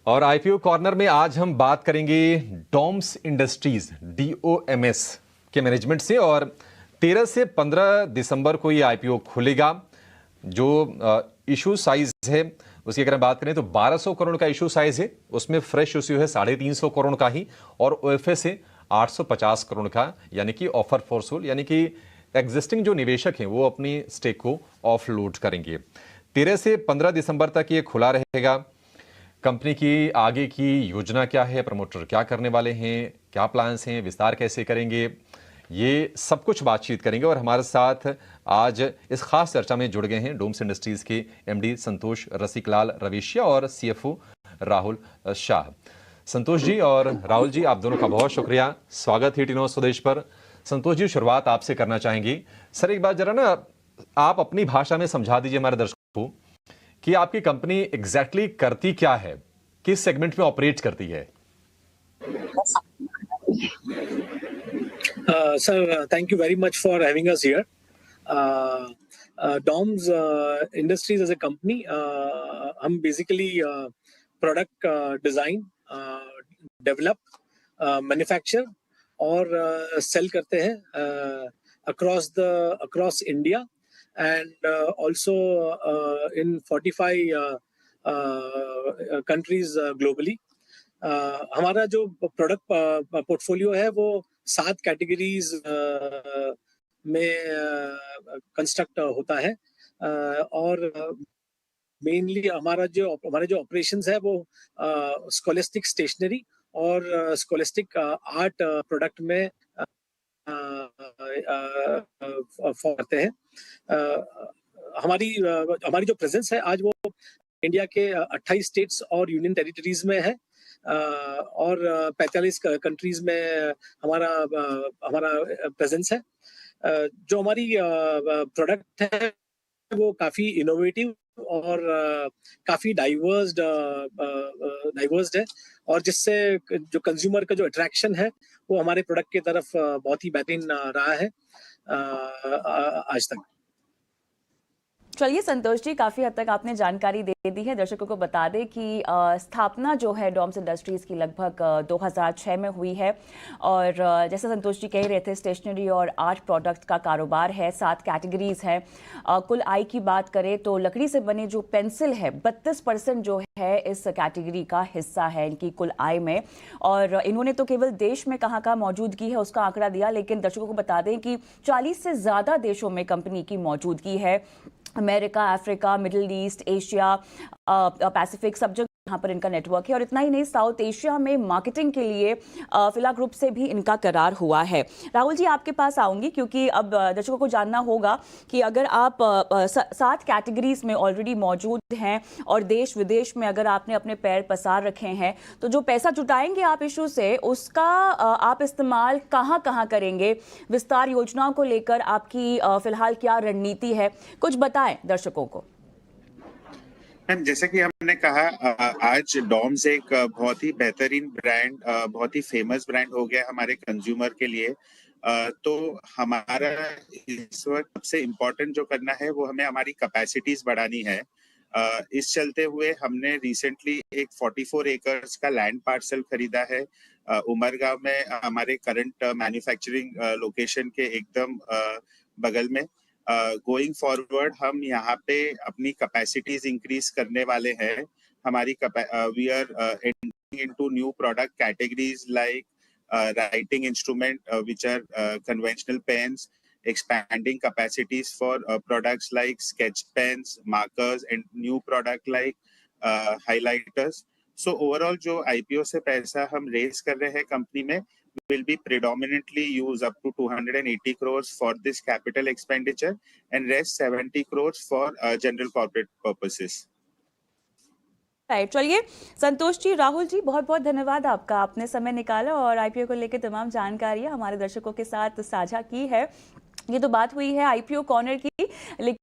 और IPO corner में आज हम बात करेंगे डॉम्स इंडस्ट्रीज DOMS के मैनेजमेंट से। और 13 से 15 दिसंबर को ये आईपीओ खुलेगा। जो इशू साइज है उसकी अगर हम बात करें तो 1200 करोड़ का इशू साइज है, उसमें फ्रेश इशू है 350 करोड़ का ही, और OFS है 850 करोड़ का, यानी कि ऑफर फॉर सोल, यानी कि एग्जिस्टिंग जो निवेशक हैं वो अपनी स्टेक को ऑफलोड करेंगे। 13 से 15 दिसंबर तक ये खुला रहेगा। कंपनी की आगे की योजना क्या है, प्रमोटर क्या करने वाले हैं, क्या प्लान्स हैं, विस्तार कैसे करेंगे, ये सब कुछ बातचीत करेंगे। और हमारे साथ आज इस खास चर्चा में जुड़ गए हैं डोम्स इंडस्ट्रीज के MD संतोष रसिकलाल रवेशिया और CFO राहुल शाह। संतोष जी और राहुल जी, आप दोनों का बहुत शुक्रिया, स्वागत है टीनो स्वदेश पर। संतोष जी, शुरुआत आपसे करना चाहेंगे। सर, एक बात जरा ना आप अपनी भाषा में समझा दीजिए हमारे दर्शकों को कि आपकी कंपनी एग्जैक्टली करती क्या है, किस सेगमेंट में ऑपरेट करती है। Sir, thank you very much for having us here. DOMS Industries as a company, हम basically product design, develop, manufacture और sell करते हैं across India and also in 45 countries globally. हमारा जो प्रोडक्ट पोर्टफोलियो है वो 7 कैटेगरीज में कंस्ट्रक्ट होता है और मेनली हमारे जो ऑपरेशंस है वो स्कोलेस्टिक स्टेशनरी और स्कोलेस्टिक आर्ट प्रोडक्ट में करते हैं। हमारी जो प्रेजेंस है आज वो इंडिया के 28 स्टेट्स और यूनियन टेरिटरीज में है और 45 कंट्रीज में हमारा प्रेजेंस है। जो हमारी प्रोडक्ट है वो काफी इनोवेटिव और काफी डाइवर्स्ड है, और जिससे जो कंज्यूमर का जो अट्रैक्शन है वो हमारे प्रोडक्ट की तरफ बहुत ही बेहतरीन रहा है आज तक। चलिए संतोष जी, काफ़ी हद तक आपने जानकारी दे दी है। दर्शकों को बता दें कि स्थापना जो है डॉम्स इंडस्ट्रीज़ की लगभग 2006 में हुई है। और जैसे संतोष जी कह रहे थे, स्टेशनरी और आर्ट प्रोडक्ट का कारोबार है, 7 कैटेगरीज है। कुल आय की बात करें तो लकड़ी से बने जो पेंसिल है 32% जो है इस कैटेगरी का हिस्सा है इनकी कुल आय में। और इन्होंने तो केवल देश में कहाँ मौजूदगी है उसका आंकड़ा दिया, लेकिन दर्शकों को बता दें कि 40 से ज़्यादा देशों में कंपनी की मौजूदगी है। America, Africa, middle east, Asia, Pacific, सब जगह यहाँ पर इनका नेटवर्क है। और इतना ही नहीं, साउथ एशिया में मार्केटिंग के लिए फिला ग्रुप से भी इनका करार हुआ है। राहुल जी, आपके पास आऊंगी क्योंकि अब दर्शकों को जानना होगा कि अगर आप 7 कैटेगरीज में ऑलरेडी मौजूद हैं और देश विदेश में अगर आपने अपने पैर पसार रखे हैं, तो जो पैसा जुटाएंगे आप इशू से, उसका आप इस्तेमाल कहाँ करेंगे? विस्तार योजनाओं को लेकर आपकी फिलहाल क्या रणनीति है, कुछ बताएं दर्शकों को। मैम, जैसे कि हमने कहा, आज डॉम्स एक बहुत ही बेहतरीन ब्रांड, बहुत ही फेमस ब्रांड हो गया हमारे कंज्यूमर के लिए। तो हमारा इस वक्त सबसे इम्पोर्टेंट जो करना है वो हमें हमारी कैपेसिटीज बढ़ानी है। इस चलते हुए हमने रिसेंटली एक 44 एकर्स का लैंड पार्सल खरीदा है उमरगांव में, हमारे करंट मैन्युफैक्चरिंग लोकेशन के एकदम बगल में। गोइंग फॉरवर्ड हम यहाँ पे अपनी कैपेसिटीज इंक्रीज करने वाले हैं। हमारी we are entering into new product categories like writing instrument which are conventional pens, expanding capacities for products like sketch pens, markers and new product like highlighters. So overall जो IPO से पैसा हम raise कर रहे हैं company में will be predominantly use up to 280 crores for this capital expenditure and rest 70 crores for general corporate purposes. Right, चलिए संतोष जी, राहुल जी, बहुत बहुत धन्यवाद आपका, आपने समय निकाला और आईपीओ को लेकर तमाम जानकारियां हमारे दर्शकों के साथ साझा की है। ये तो बात हुई है आईपीओ कॉर्नर की, लेकिन